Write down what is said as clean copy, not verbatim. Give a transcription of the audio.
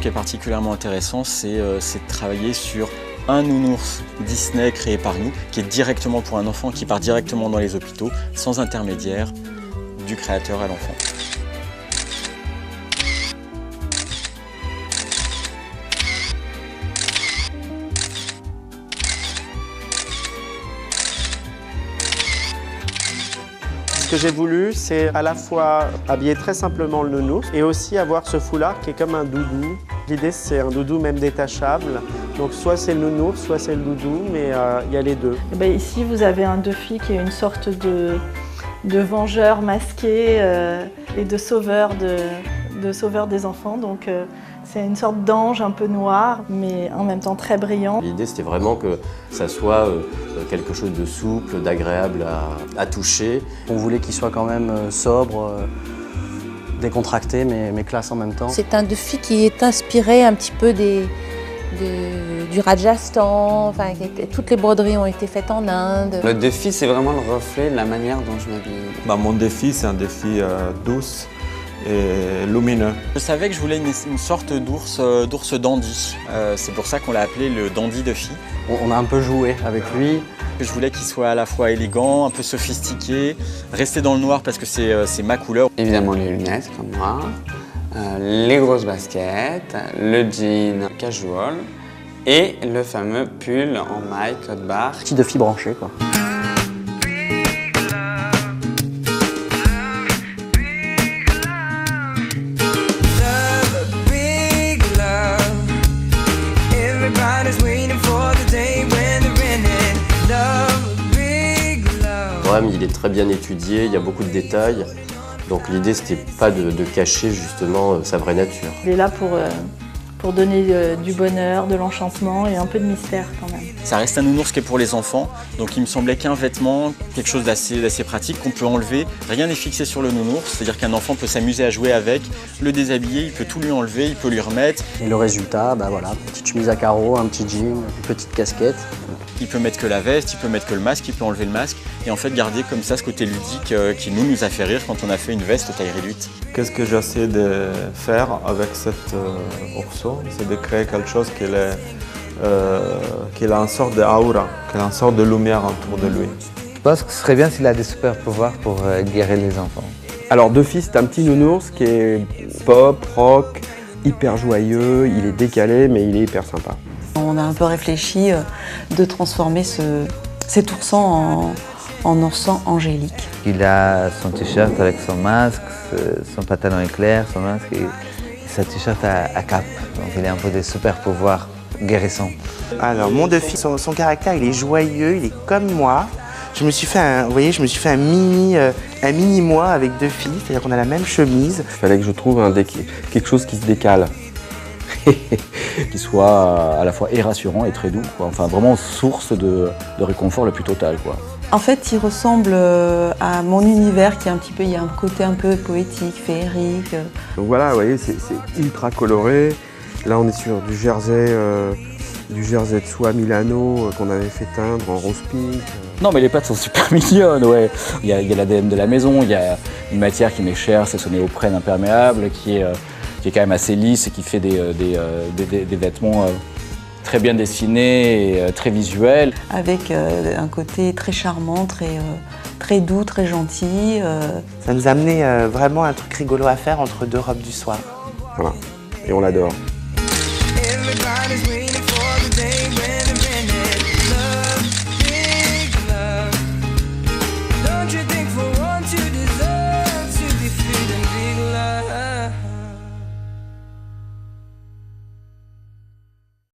qui est particulièrement intéressant, c'est de travailler sur un nounours Disney créé par nous, qui est directement pour un enfant, qui part directement dans les hôpitaux, sans intermédiaire du créateur à l'enfant. Ce que j'ai voulu, c'est à la fois habiller très simplement le nounours et aussi avoir ce foulard qui est comme un doudou. L'idée, c'est un doudou même détachable. Donc soit c'est le nounours, soit c'est le doudou, mais il y a les deux. Et bien, ici, vous avez un Duffy qui est une sorte de vengeur masqué et de sauveur des enfants. Donc c'est une sorte d'ange un peu noir, mais en même temps très brillant. L'idée, c'était vraiment que ça soit quelque chose de souple, d'agréable à toucher. On voulait qu'il soit quand même sobre, décontracté, mais classe en même temps. C'est un Duffy qui est inspiré un petit peu du Rajasthan, enfin, toutes les broderies ont été faites en Inde. Le défi, c'est vraiment le reflet de la manière dont je m'habille. Mon défi, c'est un défi douce et lumineux. Je savais que je voulais une sorte d'ours dandy. C'est pour ça qu'on l'a appelé le Dandy Duffy. On a un peu joué avec lui. Je voulais qu'il soit à la fois élégant, un peu sophistiqué, rester dans le noir parce que c'est ma couleur. Évidemment les lunettes comme moi, les grosses baskets, le jean casual et le fameux pull en maille code barre. Petit Duffy branché, quoi. Il est très bien étudié, il y a beaucoup de détails. Donc l'idée, c'était pas de cacher justement sa vraie nature. Il est là pour donner du bonheur, de l'enchantement et un peu de mystère quand même. Ça reste un nounours qui est pour les enfants, donc il me semblait qu'un vêtement, quelque chose d'assez pratique qu'on peut enlever. Rien n'est fixé sur le nounours, c'est-à-dire qu'un enfant peut s'amuser à jouer avec, le déshabiller, il peut tout lui enlever, il peut lui remettre. Et le résultat, voilà, petite chemise à carreaux, un petit jean, une petite casquette. Il peut mettre que la veste, il peut mettre que le masque, il peut enlever le masque et en fait garder comme ça ce côté ludique qui nous a fait rire quand on a fait une veste taille réduite. Qu'est-ce que j'essaie de faire avec cet ourson? C'est de créer quelque chose qui a une sorte d'aura, qui a une sorte de lumière autour de lui. Je pense que ce serait bien s'il a des super pouvoirs pour guérir les enfants. Alors Duffy, c'est un petit nounours qui est pop, rock, hyper joyeux, il est décalé mais il est hyper sympa. On a un peu réfléchi de transformer cet ourson en ourson angélique. Il a son t-shirt avec son masque, son pantalon éclair, son masque et sa t-shirt à cape. Donc il a un peu des super pouvoirs guérissants. Alors mon Duffy, son caractère, il est joyeux, il est comme moi. Je me suis fait un mini moi avec Duffy, c'est-à-dire qu'on a la même chemise. Il fallait que je trouve quelque chose qui se décale. qui soit à la fois et rassurant et très doux, quoi. Enfin vraiment source de réconfort le plus total, quoi. En fait, il ressemble à mon univers qui est il y a un côté un peu poétique, féerique. Donc voilà, vous voyez, c'est ultra coloré. Là, on est sur du jersey de soie Milano qu'on avait fait teindre en rose pink. Non, mais les pattes sont super mignonnes, ouais. Il y a l'ADN de la maison, il y a une matière qui m'est chère, c'est ce néoprène imperméable qui est quand même assez lisse et qui fait des vêtements très bien dessinés et très visuels. Avec un côté très charmant, très doux, très gentil. Ça nous a amené vraiment un truc rigolo à faire entre deux robes du soir. Voilà, et on l'adore.